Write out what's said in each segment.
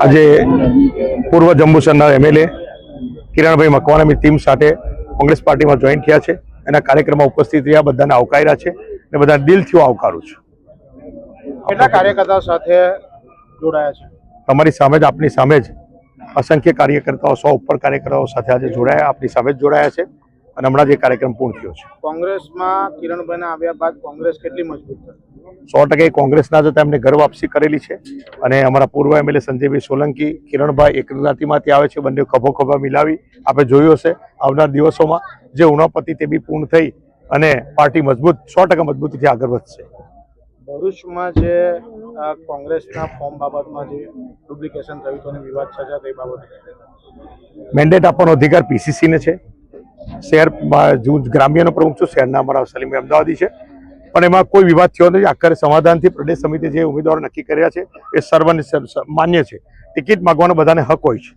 આજે પૂર્વ જંબુસરના MLA Kiranbhai મકવાણાની team સાથે કોંગ્રેસ પાર્ટીમાં જોઈન થયા છે. એના કાર્યક્રમમાં ઉપસ્થિત રહ્યા બધાને આવકાર્યા છે અને બધા દિલથી આવકારું છું. કેટલા કાર્યકર્તાઓ સાથે જોડાયા છે? તમારી સામે જ, આપની સામે જ અસંખ્ય કાર્યકર્તાઓ, 100 ઉપર કાર્યકર્તાઓ સાથે આજે જોડાયા, આપની સામે જ જોડાયા છે અને હમણાં જે કાર્યક્રમ પૂર્ણ થયો છે. કોંગ્રેસમાં કિરણભાઈના આવ્યા બાદ કોંગ્રેસ કેટલી મજબૂત થઈ? 100% કોંગ્રેસના જતા એમને ગર્વ વાપસી કરેલી છે અને અમારા પૂર્વ એમએલએ સંજયભાઈ સોલંકી, કિરણભાઈ એક જ્ઞાતિમાંથી આવે છે, બંને ખભો મિલાવી આપણે જોયું હશે. આવનાર દિવસોમાં જે ઉણાપતિ તે બી પૂર્ણ થઈ અને પાર્ટી મજબૂત 100% મજબૂતીથી આગળ વધશે. ભરૂચમાં જે કોંગ્રેસના ફોર્મ બાબતમાં જે ડુપ્લિકેશન થયું હતું અને વિવાદ સર્જાયો તે બાબતે મેન્ડેટ આપવાનો અધિકાર પીસીસીને છે. શહેર ગ્રામ્યનો પ્રમુખ છું, શહેરના અમારા સલીમ અમદાવાદી છે, પણ એમાં કોઈ વિવાદ થયો નથી. આખરે સમાધાનથી પ્રદેશ સમિતિ જે ઉમેદવારો નક્કી કર્યા છે એ સર્વને માન્ય છે. ટિકિટ માગવાનો બધાને હક હોય છે.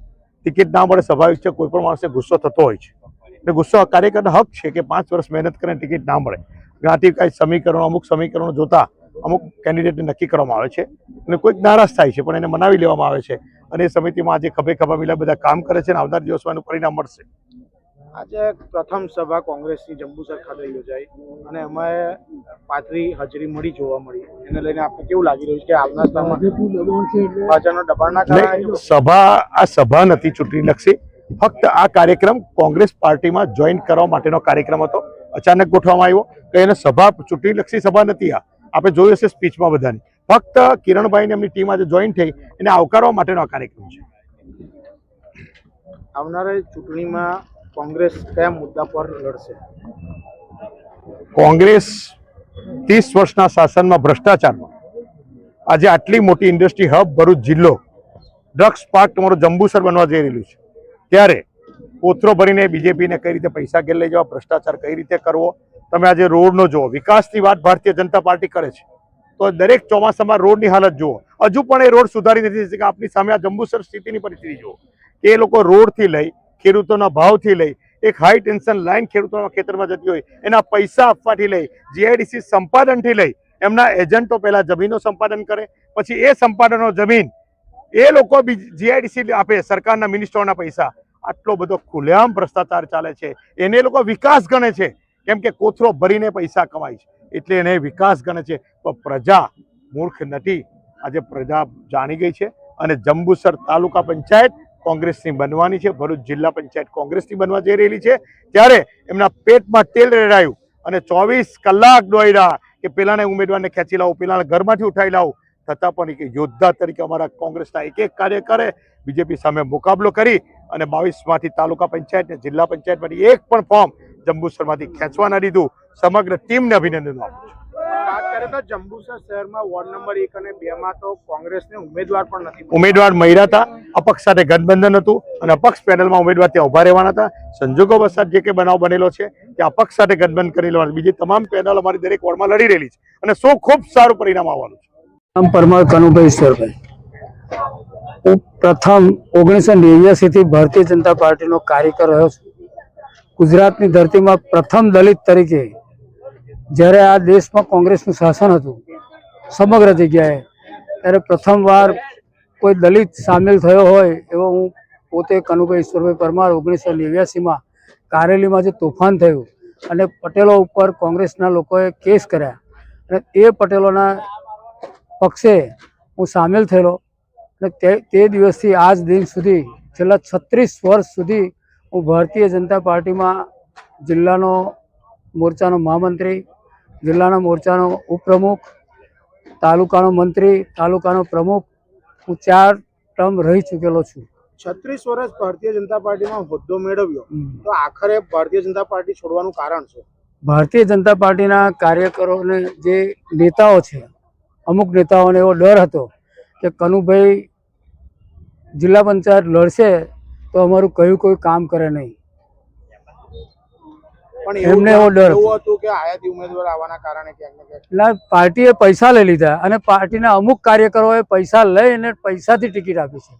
ટિકિટ ના મળે સ્વાભાવિક છે, કોઈ પણ માણસને ગુસ્સો થતો હોય છે. એટલે ગુસ્સો કાર્યકરનો હક છે કે 5 વર્ષ મહેનત કરીને ટિકિટ ના મળે. જ્ઞાતિ કાંઈ સમીકરણો, અમુક સમીકરણો જોતા અમુક કેન્ડિડેટને નક્કી કરવામાં આવે છે અને કોઈક નારાજ થાય છે, પણ એને મનાવી લેવામાં આવે છે અને એ સમિતિમાં આજે ખભા મિલા બધા કામ કરે છે અને આવનાર દિવસમાં એનું પરિણામ મળશે. આજે પ્રથમ સભા કોંગ્રેસની જંબુસર ખાતે યોજાઈ અને એમાં પાતળી હાજરી મળી જોવા મળી. એને લઈને આપણે કેવું લાગી રહ્યું છે કે આવનાર સમયમાં ભાજપનો દબાણના કારણે આ સભા નથી ચૂંટણીલક્ષી. ફક્ત આ કાર્યક્રમ કોંગ્રેસ પાર્ટીમાં જોઈન કરવા માટેનો કાર્યક્રમ હતો. અચાનક ગોઠવવામાં આવ્યો કે એને સભા ચૂંટણીલક્ષી સભા નથી. આપણે જોયું હશે સ્પીચમાં બધાની. ફક્ત કિરણભાઈને એમની ટીમ આજે જોઈન થઈ એને આવકારવા માટેનો આ કાર્યક્રમ છે. આવનારી ચૂંટણીમાં કોંગ્રેસ કયા મુદ્દા પર લડશે? કોંગ્રેસ 30 વર્ષના શાસનમાં ભ્રષ્ટાચારમાં આજે આટલી મોટી ઇન્ડસ્ટ્રી હબ ભરૂચ જિલ્લો, ડ્રગ્સ પાર્ક તમારું જંબુસર બનવા જઈ રહેલું છે, ત્યારે કોથરો ભરીને બીજેપીને કઈ રીતે પૈસા ઘેર લઈ જવા, ભ્રષ્ટાચાર કઈ રીતે કરવો. તમે આજે રોડનો જુઓ, વિકાસની વાત ભારતીય જનતા પાર્ટી કરે છે તો દરેક ચોમાસામાં રોડની હાલત જુઓ, હજુ પણ એ રોડ સુધારી નથી. આપની સામે આ જંબુસર સ્થિતિની પરિસ્થિતિ જુઓ કે એ લોકો રોડથી લઈ, ખેડૂતોના ભાવથી લઈ, એક હાઈ ટેન્શન લાઈન ખેડૂતોના ખેતરમાં જતી હોય એના પૈસા આપવાથી લઈ, જીઆઈડીસી સંપાદનથી લઈ, એમના એજન્ટો પહેલા જમીનો સંપાદન કરે, પછી એ સંપાદનો જમીન એ લોકો જીઆઈડીસી આપે, સરકારના મિનિસ્ટરોના પૈસા. આટલો બધો ખુલ્લેઆમ ભ્રષ્ટાચાર ચાલે છે. એને લોકો વિકાસ ગણે છે, કેમ કે કોથરો ભરીને પૈસા કમાય છે એટલે એને વિકાસ ગણે છે. પણ પ્રજા મૂર્ખ નથી. આજે પ્રજા જાણી ગઈ છે અને જંબુસર તાલુકા પંચાયત કોંગ્રેસની બનવાની છે, ભરૂચ જિલ્લા પંચાયત કોંગ્રેસની બનવા જઈ રહેલી છે. ત્યારે એમના પેટમાં તેલ રેડાયું અને 24 કલાક દોડ્યા કે પેલાને ઉમેદવારને ખેંચી લાવો, પેલાને ઘરમાંથી ઉઠાવી લાવો. છતાં પણ એક યોદ્ધા તરીકે અમારા કોંગ્રેસના એક કાર્યકરે બીજેપી સામે મુકાબલો કરી અને 22માંથી તાલુકા પંચાયત ને જિલ્લા પંચાયતમાંથી એક પણ ફોર્મ જંબુસરમાંથી ખેંચવા ન દીધું. સમગ્ર ટીમને અભિનંદન આપું છું. વાત કરીએ તો જંબુસર શહેરમાં વોર્ડ નંબર 1 અને 2 માં તો કોંગ્રેસને ઉમેદવાર પણ નથી. ઉમેદવાર મળ્યા હતા, અપક્ષ સાથે ગઠબંધન હતું અને અપક્ષ પેનલમાં ઉમેદવાર ત્યાં ઉભા રહેવાના હતા. સંજોગો વસાત જે કે બનાવ બનેલો છે કે અપક્ષ સાથે ગઠબંધન કરી લેવાનું, બીજી તમામ પેનલ અમારી દરેક વોર્ડમાં લડી રહેલી છે અને ખૂબ સારું પરિણામ આવવાનું છે. પરમાર કનુભાઈ ઈશ્વરભાઈ, હું પ્રથમ 1989 થી ભારતીય જનતા પાર્ટીનો કાર્યકર રહ્યો છું. ગુજરાતની ધરતીમાં પ્રથમ દલિત તરીકે જ્યારે આ દેશમાં કોંગ્રેસનું શાસન હતું સમગ્ર જગ્યાએ, ત્યારે પ્રથમવાર કોઈ દલિત સામેલ થયો હોય એવો હું પોતે કનુભાઈ ઈશ્વરભાઈ પરમાર 1989માં કારેલીમાં જે તોફાન થયું અને પટેલો ઉપર કોંગ્રેસના લોકોએ કેસ કર્યા અને એ પટેલોના પક્ષે હું સામેલ થયેલો અને તે દિવસથી આજ દિન સુધી છેલ્લા 36 વર્ષ સુધી હું ભારતીય જનતા પાર્ટીમાં જિલ્લાનો મોરચાનો મહામંત્રી, જિલ્લાના મોરચાનો ઉપપ્રમુખ, તાલુકાનો મંત્રી, તાલુકાનો પ્રમુખ, હું 4 ટર્મ રહી ચૂકેલો છું. 36 વર્ષ ભારતીય જનતા પાર્ટીમાં હોદ્દો મેળવ્યો તો આખરે ભારતીય જનતા પાર્ટી છોડવાનું કારણ શું? ભારતીય જનતા પાર્ટીના કાર્યકરોને જે નેતાઓ છે, અમુક નેતાઓને એવો ડર હતો કે કનુભાઈ જિલ્લા પંચાયત લડશે તો અમારું કહ્યું કોઈ કામ કરે નહીં. પણ એમને એવો ડર હતું કે આયાતી ઉમેદવાર આવવાના કારણે એટલે પાર્ટીએ પૈસા લઈ લીધા અને પાર્ટીના અમુક કાર્યકરોએ પૈસા લઈને પૈસાથી ટિકિટ આપી છે.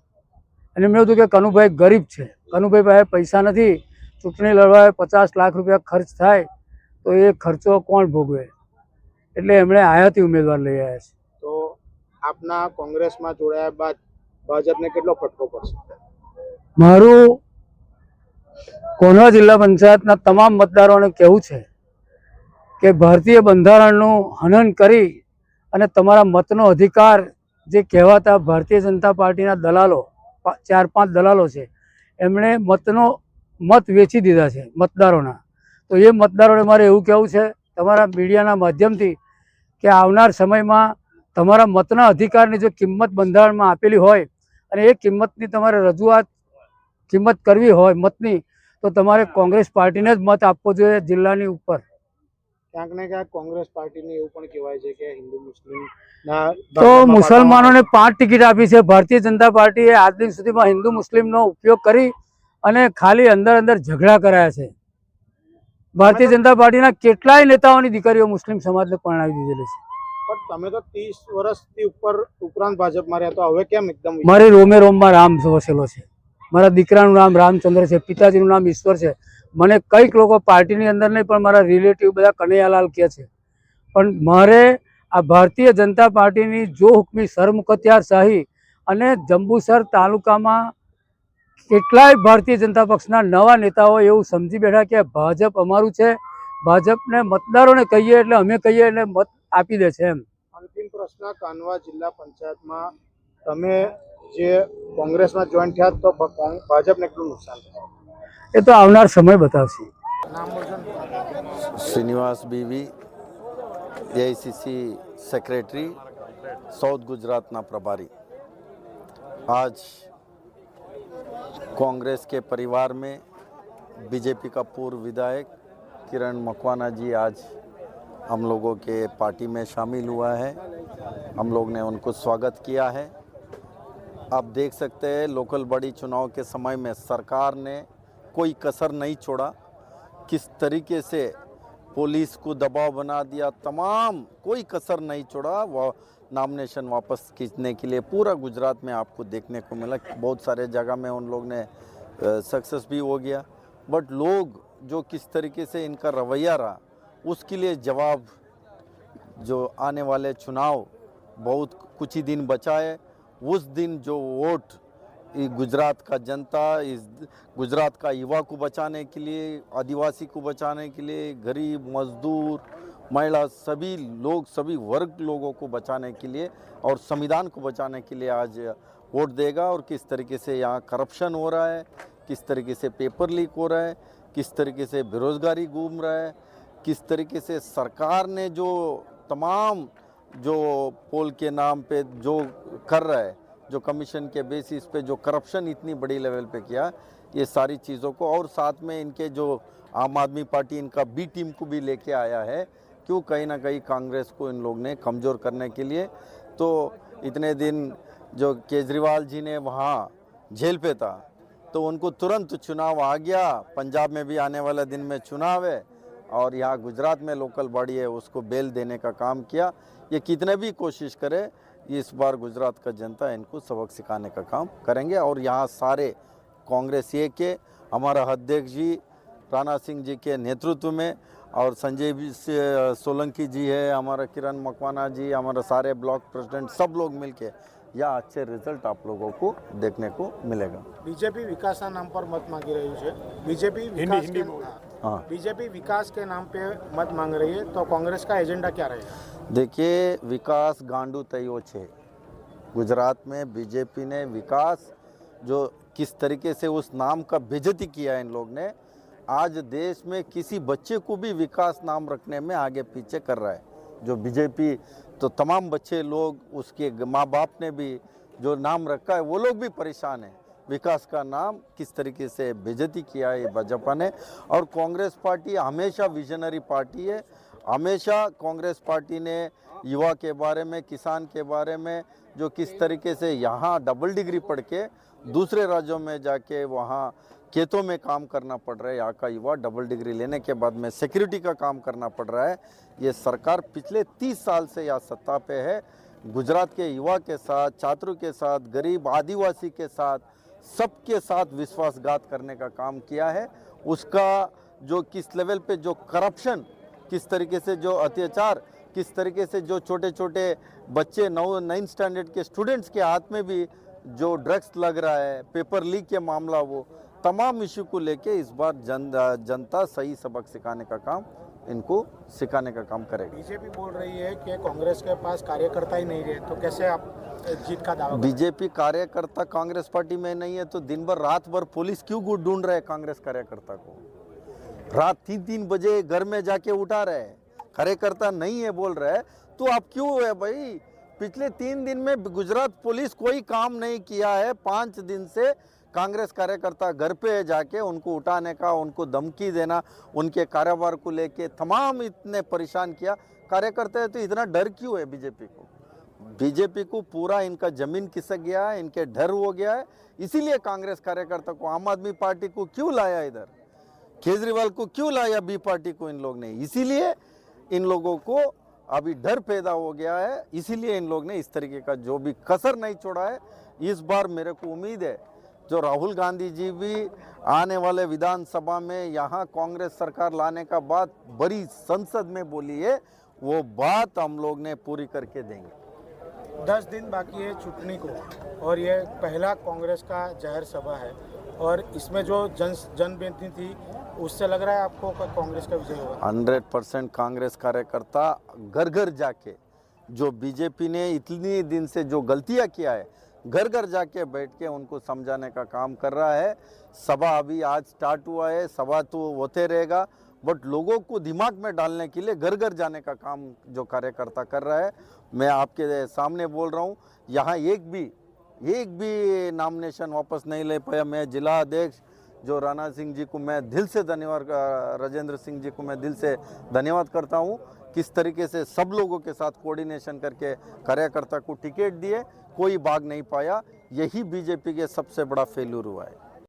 અને એમને હતું કે કનુભાઈ ગરીબ છે, કનુભાઈ પાસે પૈસા નથી, ચૂંટણી લડવા 50 લાખ રૂપિયા ખર્ચ થાય તો એ ખર્ચો કોણ ભોગવે, એટલે એમણે આયાતી ઉમેદવાર લઈ આવ્યા છે. તો આપના કોંગ્રેસમાં જોડાયા બાદ ભાજપને કેટલો ફટકો પડશે? મારું કોનવા જિલ્લા પંચાયતના તમામ મતદારોને કહેવું છે કે ભારતીય બંધારણનું હનન કરી અને તમારા મતનો અધિકાર જે કહેવાતા ભારતીય જનતા પાર્ટીના દલાલો 4-5 દલાલો છે એમણે મત વેચી દીધા છે મતદારોના. તો એ મતદારોને મારે એવું કહેવું છે તમારા મીડિયાના માધ્યમથી કે આવનાર સમયમાં તમારા મતના અધિકારની જો કિંમત બંધારણમાં આપેલી હોય અને એ કિંમતની તમારે કિંમત કરવી હોય મતની, તો તમારે કોંગ્રેસ પાર્ટીને જ મત આપવો જોઈએ જિલ્લાની ઉપર. ક્યાંક ને ક્યાંક કોંગ્રેસ પાર્ટીને એવું પણ કહેવાય છે કે હિન્દુ મુસ્લિમના તો મુસલમાનોને 5 ટિકિટ આપી છે. ભારતીય જનતા પાર્ટીએ આજ દિન સુધીમાં હિન્દુ મુસ્લિમનો ઉપયોગ કરી અને ખાલી અંદર ઝઘડા કરાયા છે. ભારતીય જનતા પાર્ટીના કેટલાય નેતાઓની દીકરીઓ મુસ્લિમ સમાજને પરણાવી દીધેલી છે. પણ તમે તો 30 વર્ષથી ઉપરાંત ભાજપમાં રહ્યા, તો હવે કેમ એકદમ? મારી રોમે રોમમાં રામ વસેલો છે. મારા દીકરાનું નામ રામચંદ્ર છે, પિતાજીનું નામ ઈશ્વર છે. મને કંઈક લોકો પાર્ટીની અંદર નહીં પણ મારા રિલેટિવ બધા કનૈયાલાલ કહે છે. પણ મારે આ ભારતીય જનતા પાર્ટીની જો હુકમી સરમુખત્યાર શાહી અને જંબુસર તાલુકામાં કેટલાય ભારતીય જનતા પક્ષના નવા નેતાઓ એવું સમજી બેઠા કે ભાજપ અમારું છે, ભાજપને મતદારોને કહીએ એટલે અમે કહીએ એટલે મત આપી દે છે એમ. અંતિમ પ્રશ્ન, કાનવા જિલ્લા પંચાયતમાં તમે જે કોંગ્રેસમાં જોઈન થયા તો ભાજપને કેટલું નુકસાન થશે? એ તો આવનાર સમય બતાવશે. નામ બોલશો? श्रीनिवास बीवी, एआईसीसी सेक्रेटरी, साउथ गुजरातना प्रभारी। आज कांग्रेस के परिवार में बीजेपी का पूर्व विधायक किरण मकवाना जी आज हम लोगों के पार्टी में शामिल हुआ है। हम लोग ने उनको स्वागत किया है। आप देख सकते हैं लोकल बॉडी चुनाव के समय में सरकार ने कोई कसर नहीं छोड़ा। किस तरीके से पुलिस को दबाव बना दिया, तमाम कोई कसर नहीं छोड़ा। वह नॉमिनेशन वापस खींचने के लिए पूरा गुजरात में आपको देखने को मिला। बहुत सारे जगह में उन लोग ने सक्सेस भी हो गया, बट लोग जो किस तरीके से इनका रवैया रहा उसके लिए जवाब जो आने वाले चुनाव बहुत कुछ ही दिन बचा है, उस दिन जो वोट गुजरात का जनता, इस गुजरात का युवा को बचाने के लिए, आदिवासी को बचाने के लिए, गरीब मजदूर महिला सभी लोग, सभी वर्ग लोगों को बचाने के लिए और संविधान को बचाने के लिए आज वोट देगा। और किस तरीके से यहाँ करप्शन हो रहा है, किस तरीके से पेपर लीक हो रहा है, किस तरीके से बेरोजगारी घूम रहा है, किस तरीके से सरकार ने जो तमाम जो पोल के नाम पे जो कर रहा है, जो कमीशन के बेसिस पे जो करप्शन इतनी बड़ी लेवल पे किया, ये सारी चीज़ों को, और साथ में इनके जो आम आदमी पार्टी इनका बी टीम को भी लेके आया है, क्यों कहीं ना कहीं कांग्रेस को इन लोग ने कमज़ोर करने के लिए। तो इतने दिन जो केजरीवाल जी ने वहाँ जेल पे था तो उनको तुरंत चुनाव आ गया। पंजाब में भी आने वाले दिन में चुनाव है और यहाँ गुजरात में लोकल बॉडी है, उसको बेल देने का काम किया। ये कितने भी कोशिश करे, इस बार गुजरात का जनता इनको सबक सिखाने का काम करेंगे। और यहाँ सारे कांग्रेस ये के हमारा अध्यक्ष जी राणा सिंह जी के नेतृत्व में, और संजय सोलंकी जी है, हमारा किरण मकवाना जी, हमारा सारे ब्लॉक प्रेसिडेंट, सब लोग मिलके या अच्छे रिजल्ट आप लोगों को देखने को मिलेगा। बीजेपी विकास नाम पर मत मांगी रही है। बीजेपी विकास के नाम पे मत मांग रही है, तो कांग्रेस का एजेंडा क्या रहेगा? देखिए, विकास गांडू तयो छे। गुजरात में बीजेपी ने विकास जो किस तरीके से उस नाम का बेइज्जती किया है इन लोग ने, आज देश में किसी बच्चे को भी विकास नाम रखने में आगे पीछे कर रहा है जो बीजेपी। तो तमाम बच्चे लोग, उसके माँ बाप ने भी जो नाम रखा है वो लोग भी परेशान हैं। विकास का नाम किस तरीके से बेइज्जती किया है भाजपा ने। और कांग्रेस पार्टी हमेशा विजनरी पार्टी है। हमेशा कांग्रेस पार्टी ने युवा के बारे में, किसान के बारे में, जो किस तरीके से यहाँ डबल डिग्री पढ़ के दूसरे राज्यों में जाके वहाँ खेतों में काम करना पड़ रहा है, यहाँ का युवा डबल डिग्री लेने के बाद में सिक्योरिटी का काम करना पड़ रहा है। ये सरकार पिछले 30 साल से यहाँ सत्ता पे है। गुजरात के युवा के साथ, छात्रों के साथ, गरीब आदिवासी के साथ, सबके साथ विश्वासघात करने का काम किया है। उसका जो किस लेवल पे जो करप्शन, किस तरीके से जो अत्याचार, किस तरीके से जो छोटे छोटे बच्चे 9 स्टैंडर्ड के स्टूडेंट्स के हाथ में भी जो ड्रग्स लग रहा है, पेपर लीक के मामला, वो तमाम इशू को लेके इस बार जनता सही सबक सिखाने का काम, इनको सिखाने का काम करेगी। बीजेपी बोल रही है कि कांग्रेस के पास कार्यकर्ता ही नहीं रहे, तो कैसे आप जीत का दावा? बीजेपी कार्यकर्ता कांग्रेस पार्टी में नहीं है तो दिन भर रात भर पुलिस क्यों ढूंढ रहे है कांग्रेस कार्यकर्ता को? रात 3-3 बजे घर में जाके उठा रहे हैं, कार्यकर्ता नहीं है बोल रहे है, तो आप क्यों है भाई? पिछले 3 दिन में गुजरात पुलिस कोई काम नहीं किया है। 5 दिन से कांग्रेस कार्यकर्ता घर पे जाके उनको उठाने का, उनको धमकी देना, उनके कारोबार को लेके तमाम इतने परेशान किया। कार्यकर्ता है तो इतना डर क्यों है बीजेपी को? बीजेपी को पूरा इनका जमीन खिसक गया है, इनके डर हो गया है। इसीलिए कांग्रेस कार्यकर्ता को, आम आदमी पार्टी को क्यों लाया इधर, केजरीवाल को क्यों लाया बी पार्टी को इन लोग ने? इसीलिए इन लोगों को अभी डर पैदा हो गया है। इसीलिए इन लोग ने इस तरीके का जो भी कसर नहीं छोड़ा है। इस बार मेरे को उम्मीद है जो राहुल गांधी जी भी आने वाले विधानसभा में यहाँ कांग्रेस सरकार लाने का बात बड़ी संसद में बोली है, वो बात हम लोग ने पूरी करके देंगे। 10 दिन बाकी है छुट्टी को, और ये पहला कांग्रेस का जाहिर सभा है, और इसमें जो जनबेनती थी उससे लग रहा है आपको कि कांग्रेस का विजय होगा? 100% कांग्रेस कार्यकर्ता घर घर जाके, जो बीजेपी ने इतने दिन से जो गलतियां किया है, घर घर जाके बैठ के उनको समझाने का काम कर रहा है। सभा अभी आज स्टार्ट हुआ है, सभा तो होते रहेगा, बट लोगों को दिमाग में डालने के लिए घर घर जाने का काम जो कार्यकर्ता कर रहा है। मैं आपके सामने बोल रहा हूँ, यहाँ एक भी नामिनेशन वापस नहीं ले पाया। मैं जिला अध्यक्ष जो राणा सिंह जी को मैं दिल से धन्यवाद, राजेंद्र सिंह जी को मैं दिल से धन्यवाद करता हूँ, किस तरीके से सब लोगों के साथ कोऑर्डिनेशन करके कार्यकर्ता को टिकट दिए, कोई भाग नहीं पाया। यही बीजेपी के सबसे बड़ा फेल्यूर हुआ है।